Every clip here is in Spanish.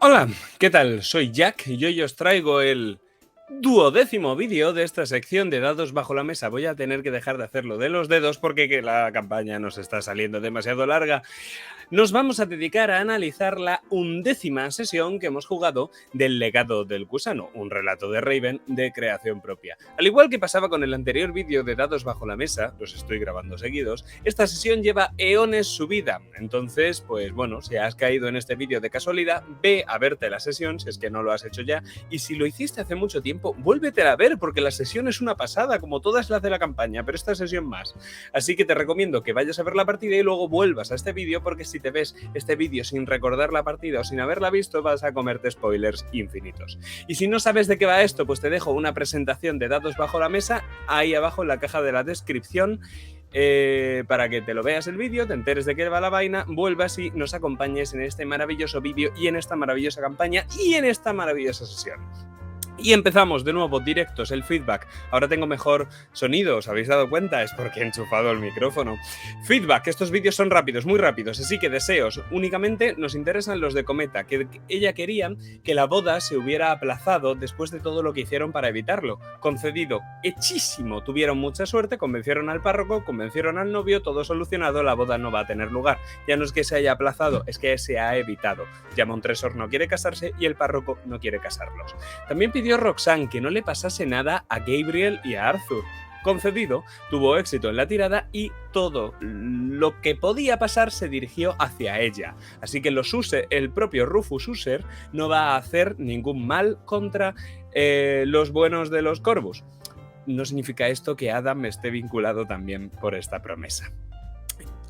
Hola, ¿qué tal? Soy Jack y hoy os traigo el 12º vídeo de esta sección de dados bajo la mesa. Voy a tener que dejar de hacerlo de los dedos porque la campaña nos está saliendo demasiado larga. Nos vamos a dedicar a analizar la 11ª sesión que hemos jugado del Legado del Gusano, un relato de Raven de creación propia. Al igual que pasaba con el anterior vídeo de dados bajo la mesa, los estoy grabando seguidos, esta sesión lleva eones subida. Entonces, pues bueno, si has caído en este vídeo de casualidad, ve a verte la sesión, si es que no lo has hecho ya, y si lo hiciste hace mucho tiempo, vuélvetela a ver, porque la sesión es una pasada, como todas las de la campaña, pero esta sesión más. Así que te recomiendo que vayas a ver la partida y luego vuelvas a este vídeo, porque si te ves este vídeo sin recordar la partida o sin haberla visto, vas a comerte spoilers infinitos. Y si no sabes de qué va esto, pues te dejo una presentación de dados bajo la mesa ahí abajo en la caja de la descripción, para que te lo veas el vídeo, te enteres de qué va la vaina, vuelvas y nos acompañes en este maravilloso vídeo y en esta maravillosa campaña y en esta maravillosa sesión. Y empezamos de nuevo directos, el feedback. Ahora tengo mejor sonido, ¿os habéis dado cuenta? Es porque he enchufado el micrófono. Feedback, estos vídeos son rápidos, muy rápidos, así que deseos. Únicamente nos interesan los de Cometa, que ella quería que la boda se hubiera aplazado después de todo lo que hicieron para evitarlo. Concedido, hechísimo. Tuvieron mucha suerte, convencieron al párroco, convencieron al novio, todo solucionado, la boda no va a tener lugar. Ya no es que se haya aplazado, es que se ha evitado. Ya Montresor no quiere casarse y el párroco no quiere casarlos. También pidió Roxanne que no le pasase nada a Gabriel y a Arthur. Concedido, tuvo éxito en la tirada y todo lo que podía pasar se dirigió hacia ella. Así que el propio Rufus User no va a hacer ningún mal contra los buenos de los Corvus. No significa esto que Adam esté vinculado también por esta promesa.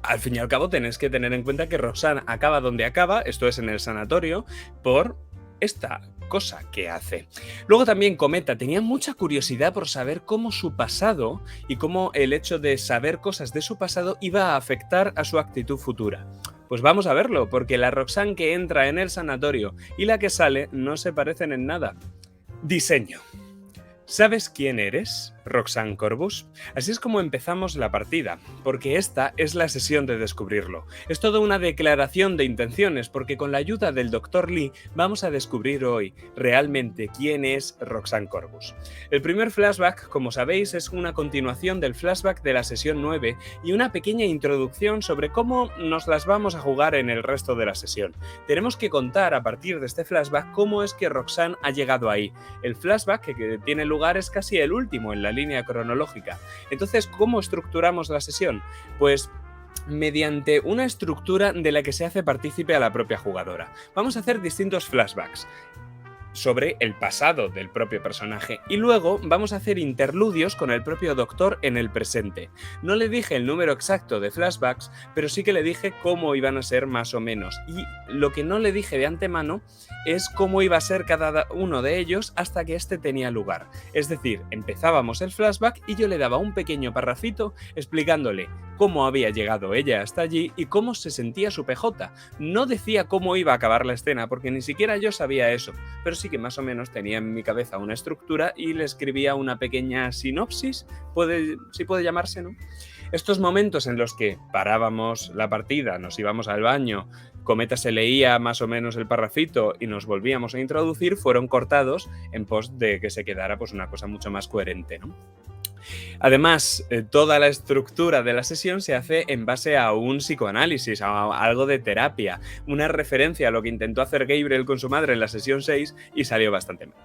Al fin y al cabo tenéis que tener en cuenta que Roxanne acaba donde acaba, esto es en el sanatorio, por esta cosa que hace. Luego también Cometa tenía mucha curiosidad por saber cómo su pasado y cómo el hecho de saber cosas de su pasado iba a afectar a su actitud futura. Pues vamos a verlo, porque la Roxanne que entra en el sanatorio y la que sale no se parecen en nada. Diseño. ¿Sabes quién eres, Roxanne Corvus? Así es como empezamos la partida, porque esta es la sesión de descubrirlo. Es toda una declaración de intenciones, porque con la ayuda del Dr. Lee vamos a descubrir hoy realmente quién es Roxanne Corvus. El primer flashback, como sabéis, es una continuación del flashback de la sesión 9 y una pequeña introducción sobre cómo nos las vamos a jugar en el resto de la sesión. Tenemos que contar a partir de este flashback cómo es que Roxanne ha llegado ahí. El flashback que tiene lugar es casi el último en la línea cronológica. Entonces, ¿cómo estructuramos la sesión? Pues mediante una estructura de la que se hace partícipe a la propia jugadora. Vamos a hacer distintos flashbacks sobre el pasado del propio personaje y luego vamos a hacer interludios con el propio doctor en el presente. No le dije el número exacto de flashbacks, pero sí que le dije cómo iban a ser más o menos, y lo que no le dije de antemano es cómo iba a ser cada uno de ellos hasta que este tenía lugar. Es decir, empezábamos el flashback y yo le daba un pequeño parrafito explicándole cómo había llegado ella hasta allí y cómo se sentía su PJ. No decía cómo iba a acabar la escena porque ni siquiera yo sabía eso, pero sí que más o menos tenía en mi cabeza una estructura y le escribía una pequeña sinopsis, si puede llamarse, ¿no? Estos momentos en los que parábamos la partida, nos íbamos al baño, Cometa se leía más o menos el parrafito y nos volvíamos a introducir, fueron cortados en pos de que se quedara pues una cosa mucho más coherente, ¿no? Además, toda la estructura de la sesión se hace en base a un psicoanálisis, a algo de terapia, una referencia a lo que intentó hacer Gabriel con su madre en la sesión 6 y salió bastante mal.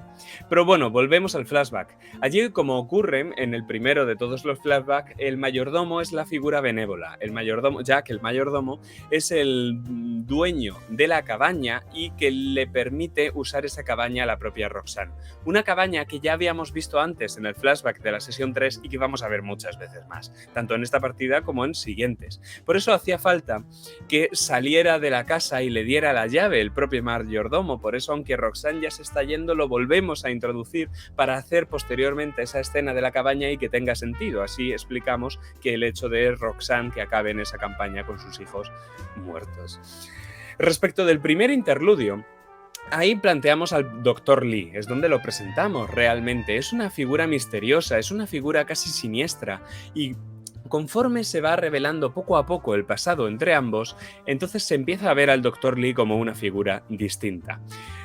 Pero bueno, volvemos al flashback. Allí, como ocurre en el primero de todos los flashbacks, el mayordomo es la figura benévola. El mayordomo, Jack, el mayordomo, es el dueño de la cabaña y que le permite usar esa cabaña a la propia Roxanne. Una cabaña que ya habíamos visto antes en el flashback de la sesión 3 y que vamos a ver muchas veces más, tanto en esta partida como en siguientes. Por eso hacía falta que saliera de la casa y le diera la llave el propio mayordomo. Por eso, aunque Roxanne ya se está yendo, lo volvemos a introducir para hacer posteriormente esa escena de la cabaña y que tenga sentido. Así explicamos que el hecho de Roxanne que acabe en esa campaña con sus hijos muertos. Respecto del primer interludio, ahí planteamos al Dr. Lee, es donde lo presentamos realmente. Es una figura misteriosa, es una figura casi siniestra y Conforme se va revelando poco a poco el pasado entre ambos, entonces se empieza a ver al Dr. Lee como una figura distinta.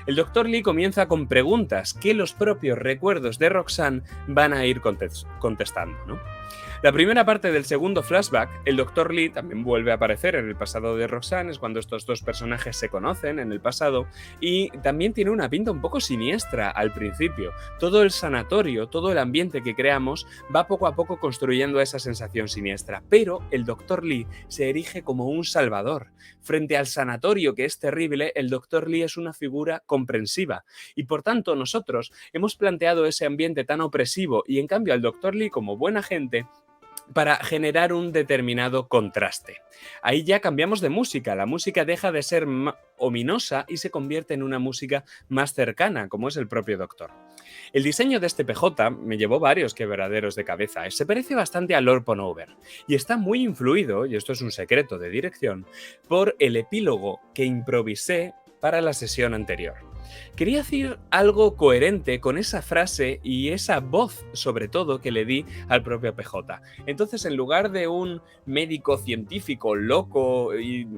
El Dr. Lee comienza con preguntas que los propios recuerdos de Roxanne van a ir contestando, ¿no? La primera parte del segundo flashback, el Dr. Lee también vuelve a aparecer en el pasado de Roxanne, es cuando estos dos personajes se conocen en el pasado, y también tiene una pinta un poco siniestra al principio. Todo el sanatorio, todo el ambiente que creamos va poco a poco construyendo esa sensación siniestra, pero el Dr. Lee se erige como un salvador. Frente al sanatorio, que es terrible, el Dr. Lee es una figura comprensiva, y por tanto nosotros hemos planteado ese ambiente tan opresivo y en cambio al Dr. Lee como buena gente para generar un determinado contraste. Ahí ya cambiamos de música, la música deja de ser ominosa y se convierte en una música más cercana, como es el propio Doctor. El diseño de este PJ me llevó varios quebraderos de cabeza, se parece bastante a Lord Ponover y está muy influido, y esto es un secreto de dirección, por el epílogo que improvisé para la sesión anterior. Quería decir algo coherente con esa frase y esa voz, sobre todo, que le di al propio PJ. Entonces, en lugar de un médico científico loco y,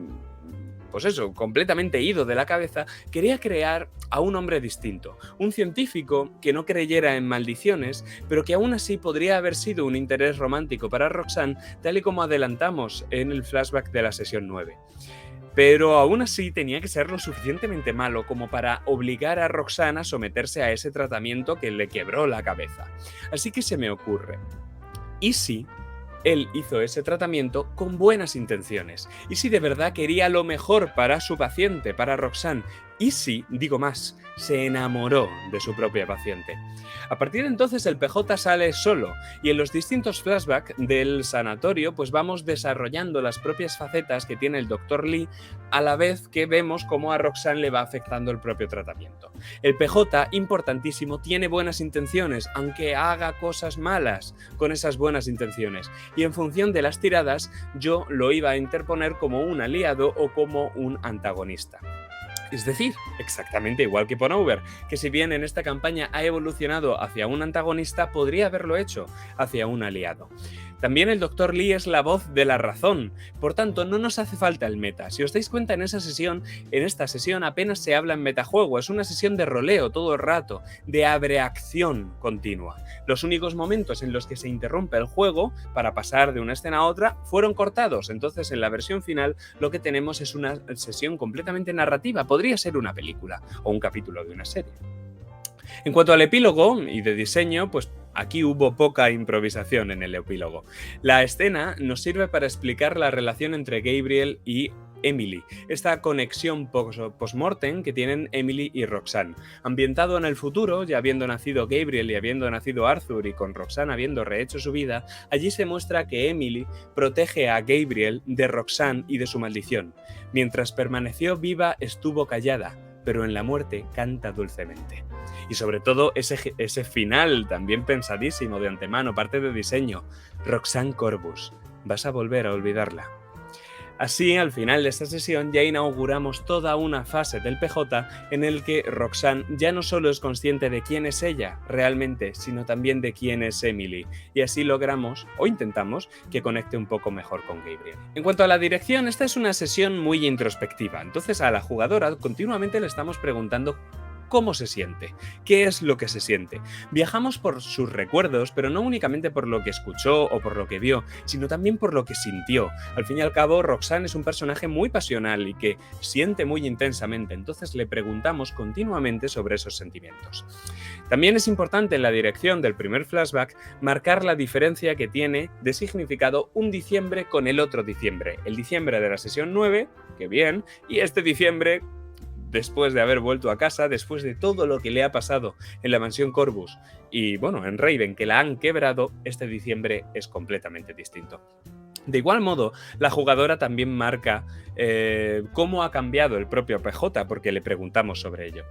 pues eso, completamente ido de la cabeza, quería crear a un hombre distinto. Un científico que no creyera en maldiciones, pero que aún así podría haber sido un interés romántico para Roxanne, tal y como adelantamos en el flashback de la sesión 9. Pero aún así tenía que ser lo suficientemente malo como para obligar a Roxanne a someterse a ese tratamiento que le quebró la cabeza. Así que se me ocurre, ¿y si él hizo ese tratamiento con buenas intenciones? ¿Y si de verdad quería lo mejor para su paciente, para Roxanne? ¿Y si, digo más, se enamoró de su propia paciente? A partir de entonces el PJ sale solo y en los distintos flashbacks del sanatorio pues vamos desarrollando las propias facetas que tiene el Dr. Lee a la vez que vemos cómo a Roxanne le va afectando el propio tratamiento. El PJ, importantísimo, tiene buenas intenciones, aunque haga cosas malas con esas buenas intenciones, y en función de las tiradas yo lo iba a interponer como un aliado o como un antagonista. Es decir, exactamente igual que Ponover, que si bien en esta campaña ha evolucionado hacia un antagonista, podría haberlo hecho hacia un aliado. También el Dr. Lee es la voz de la razón, por tanto no nos hace falta el meta. Si os dais cuenta en esta sesión apenas se habla en metajuego, es una sesión de roleo todo el rato, de abreacción continua. Los únicos momentos en los que se interrumpe el juego para pasar de una escena a otra fueron cortados, entonces en la versión final lo que tenemos es una sesión completamente narrativa, podría ser una película o un capítulo de una serie. En cuanto al epílogo y de diseño, pues aquí hubo poca improvisación en el epílogo. La escena nos sirve para explicar la relación entre Gabriel y Emily, esta conexión post-mortem que tienen Emily y Roxanne. Ambientado en el futuro, ya habiendo nacido Gabriel y habiendo nacido Arthur y con Roxanne habiendo rehecho su vida, allí se muestra que Emily protege a Gabriel de Roxanne y de su maldición. Mientras permaneció viva estuvo callada, pero en la muerte canta dulcemente. Y sobre todo ese final también pensadísimo de antemano, parte de diseño. Roxanne Corbus, vas a volver a olvidarla. Así, al final de esta sesión ya inauguramos toda una fase del PJ en el que Roxanne ya no solo es consciente de quién es ella realmente, sino también de quién es Emily, y así logramos, o intentamos, que conecte un poco mejor con Gabriel. En cuanto a la dirección, esta es una sesión muy introspectiva, entonces a la jugadora continuamente le estamos preguntando cómo se siente, qué es lo que se siente. Viajamos por sus recuerdos, pero no únicamente por lo que escuchó o por lo que vio, sino también por lo que sintió. Al fin y al cabo, Roxanne es un personaje muy pasional y que siente muy intensamente, entonces le preguntamos continuamente sobre esos sentimientos. También es importante en la dirección del primer flashback marcar la diferencia que tiene de significado un diciembre con el otro diciembre. El diciembre de la sesión 9, que bien, y este diciembre después de haber vuelto a casa, después de todo lo que le ha pasado en la mansión Corbus y, bueno, en Raven, que la han quebrado, este diciembre es completamente distinto. De igual modo, la jugadora también marca cómo ha cambiado el propio PJ, porque le preguntamos sobre ello.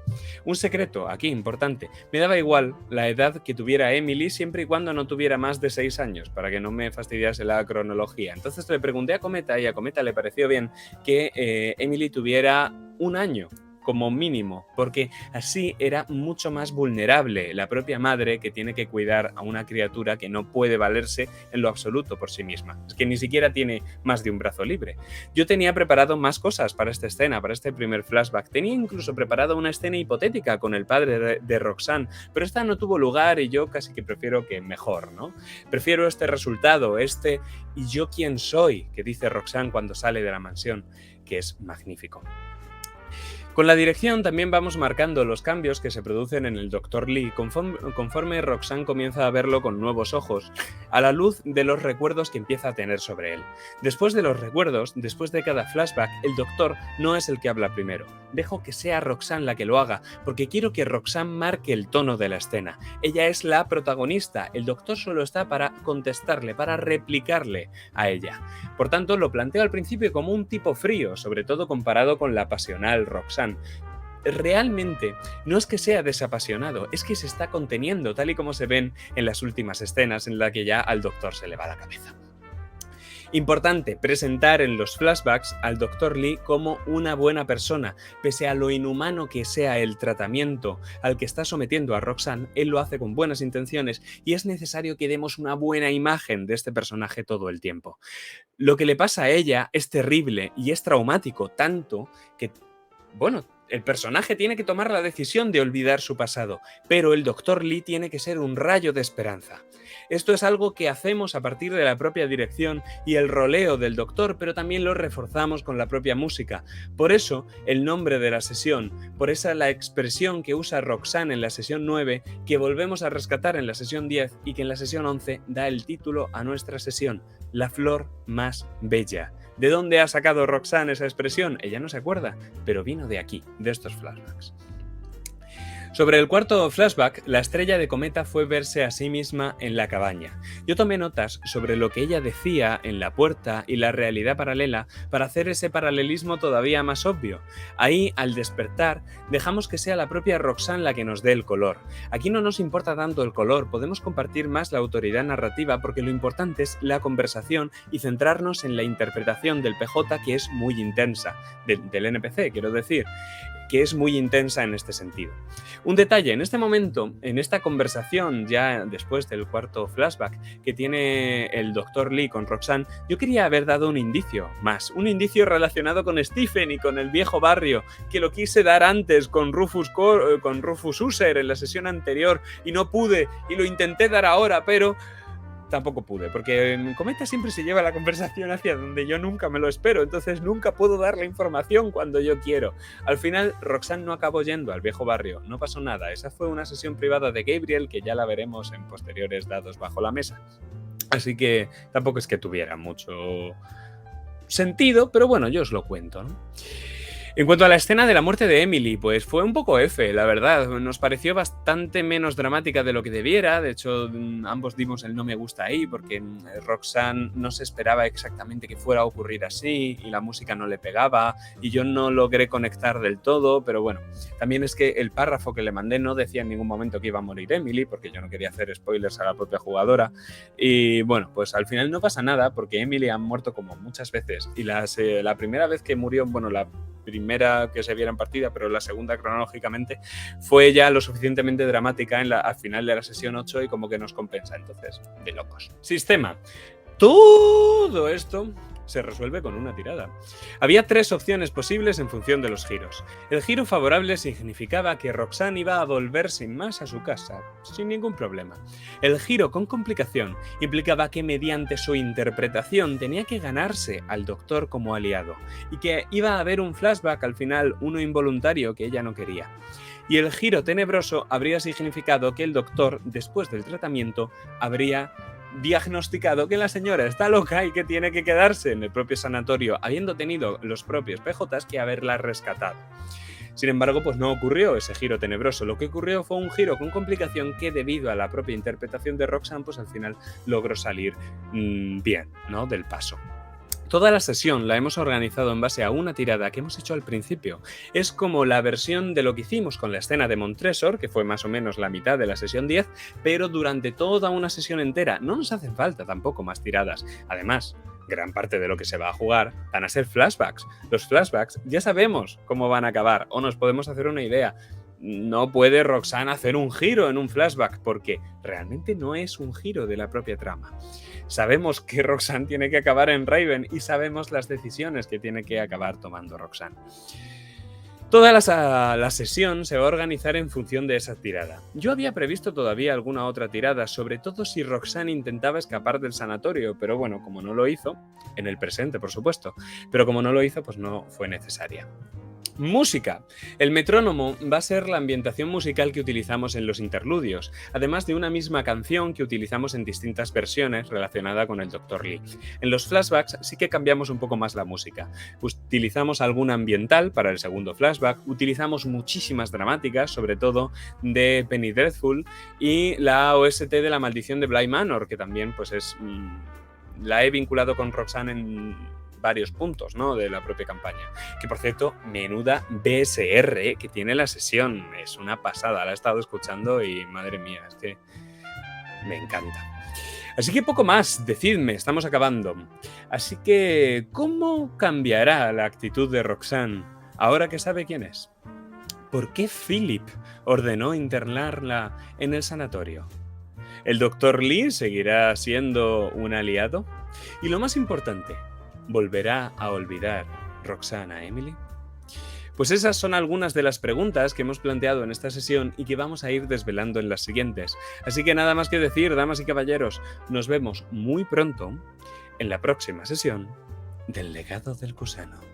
Un secreto aquí importante, me daba igual la edad que tuviera Emily siempre y cuando no tuviera más de 6 años, para que no me fastidiase la cronología. Entonces le pregunté a Cometa y a Cometa le pareció bien que Emily tuviera 1 año. como mínimo, porque así era mucho más vulnerable la propia madre que tiene que cuidar a una criatura que no puede valerse en lo absoluto por sí misma. Es que ni siquiera tiene más de un brazo libre. Yo tenía preparado más cosas para esta escena, para este primer flashback. Tenía incluso preparado una escena hipotética con el padre de Roxanne, pero esta no tuvo lugar y yo casi que prefiero que mejor, ¿no? Prefiero este resultado, este "¿y yo quién soy?" que dice Roxanne cuando sale de la mansión, que es magnífico. Con la dirección también vamos marcando los cambios que se producen en el Dr. Lee conforme Roxanne comienza a verlo con nuevos ojos, a la luz de los recuerdos que empieza a tener sobre él. Después de los recuerdos, después de cada flashback, el doctor no es el que habla primero. Dejo que sea Roxanne la que lo haga, porque quiero que Roxanne marque el tono de la escena. Ella es la protagonista, el doctor solo está para contestarle, para replicarle a ella. Por tanto, lo planteo al principio como un tipo frío, sobre todo comparado con la pasional Roxanne. Realmente no es que sea desapasionado, es que se está conteniendo, tal y como se ven en las últimas escenas en las que ya al doctor se le va la cabeza. Importante presentar en los flashbacks al Dr. Lee como una buena persona. Pese a lo inhumano que sea el tratamiento al que está sometiendo a Roxanne, él lo hace con buenas intenciones y es necesario que demos una buena imagen de este personaje todo el tiempo. Lo que le pasa a ella es terrible y es traumático, tanto que, bueno, el personaje tiene que tomar la decisión de olvidar su pasado, pero el Dr. Lee tiene que ser un rayo de esperanza. Esto es algo que hacemos a partir de la propia dirección y el roleo del doctor, pero también lo reforzamos con la propia música. Por eso, el nombre de la sesión, por esa la expresión que usa Roxanne en la sesión 9, que volvemos a rescatar en la sesión 10 y que en la sesión 11 da el título a nuestra sesión, La flor más bella. ¿De dónde ha sacado Roxanne esa expresión? Ella no se acuerda, pero vino de aquí, de estos flashbacks. Sobre el cuarto flashback, la estrella de Cometa fue verse a sí misma en la cabaña. Yo tomé notas sobre lo que ella decía en la puerta y la realidad paralela para hacer ese paralelismo todavía más obvio. Ahí, al despertar, dejamos que sea la propia Roxanne la que nos dé el color. Aquí no nos importa tanto el color, podemos compartir más la autoridad narrativa porque lo importante es la conversación y centrarnos en la interpretación del PJ, que es muy intensa, del NPC, quiero decir, que es muy intensa en este sentido. Un detalle, en este momento, en esta conversación, ya después del cuarto flashback que tiene el Dr. Lee con Roxanne, yo quería haber dado un indicio más, un indicio relacionado con Stephen y con el viejo barrio, que lo quise dar antes con Rufus User en la sesión anterior y no pude, y lo intenté dar ahora, pero tampoco pude, porque Cometa siempre se lleva la conversación hacia donde yo nunca me lo espero, entonces nunca puedo dar la información cuando yo quiero. Al final, Roxanne no acabó yendo al viejo barrio, no pasó nada, esa fue una sesión privada de Gabriel que ya la veremos en posteriores dados bajo la mesa. Así que tampoco es que tuviera mucho sentido, pero bueno, yo os lo cuento, ¿no? En cuanto a la escena de la muerte de Emily, pues fue un poco F, la verdad. Nos pareció bastante menos dramática de lo que debiera. De hecho, ambos dimos el no me gusta ahí porque Roxanne no se esperaba exactamente que fuera a ocurrir así y la música no le pegaba y yo no logré conectar del todo, pero bueno, también es que el párrafo que le mandé no decía en ningún momento que iba a morir Emily porque yo no quería hacer spoilers a la propia jugadora y bueno, pues al final no pasa nada porque Emily ha muerto como muchas veces y la primera vez que murió, bueno, la primera que se viera en partida, pero la segunda cronológicamente, fue ya lo suficientemente dramática al final de la sesión 8 y como que nos compensa, entonces, de locos. Sistema. Todo esto se resuelve con una tirada. Había 3 opciones posibles en función de los giros. El giro favorable significaba que Roxanne iba a volver sin más a su casa, sin ningún problema. El giro con complicación implicaba que mediante su interpretación tenía que ganarse al doctor como aliado, y que iba a haber un flashback al final, uno involuntario que ella no quería. Y el giro tenebroso habría significado que el doctor, después del tratamiento, habría diagnosticado que la señora está loca y que tiene que quedarse en el propio sanatorio, habiendo tenido los propios PJs que haberla rescatado. Sin embargo, pues no ocurrió ese giro tenebroso. Lo que ocurrió fue un giro con complicación que, debido a la propia interpretación de Roxanne, pues al final logró salir bien, ¿no?, del paso. Toda la sesión la hemos organizado en base a una tirada que hemos hecho al principio. Es como la versión de lo que hicimos con la escena de Montresor, que fue más o menos la mitad de la sesión 10, pero durante toda una sesión entera. No nos hacen falta tampoco más tiradas. Además, gran parte de lo que se va a jugar van a ser flashbacks. Los flashbacks ya sabemos cómo van a acabar, o nos podemos hacer una idea. No puede Roxanne hacer un giro en un flashback, porque realmente no es un giro de la propia trama. Sabemos que Roxanne tiene que acabar en Raven y sabemos las decisiones que tiene que acabar tomando Roxanne. Toda la sesión se va a organizar en función de esa tirada. Yo había previsto todavía alguna otra tirada, sobre todo si Roxanne intentaba escapar del sanatorio, pero bueno, como no lo hizo, en el presente por supuesto, pero como no lo hizo, pues no fue necesaria. Música. El metrónomo va a ser la ambientación musical que utilizamos en los interludios, además de una misma canción que utilizamos en distintas versiones relacionada con el Dr. Lee. En los flashbacks sí que cambiamos un poco más la música. Utilizamos alguna ambiental para el segundo flashback, utilizamos muchísimas dramáticas, sobre todo de Penny Dreadful, y la OST de la maldición de Bly Manor, que también pues es... la he vinculado con Roxanne en varios puntos, ¿no?, de la propia campaña. Que por cierto, menuda BSR que tiene la sesión, es una pasada, la he estado escuchando y madre mía, es que me encanta. Así que poco más, decidme, estamos acabando. Así que, ¿cómo cambiará la actitud de Roxanne ahora que sabe quién es? ¿Por qué Philip ordenó internarla en el sanatorio? ¿El Dr. Lee seguirá siendo un aliado? Y lo más importante, ¿volverá a olvidar Roxanne a Emily? Pues esas son algunas de las preguntas que hemos planteado en esta sesión y que vamos a ir desvelando en las siguientes. Así que nada más que decir, damas y caballeros, nos vemos muy pronto en la próxima sesión del Legado del Gusano.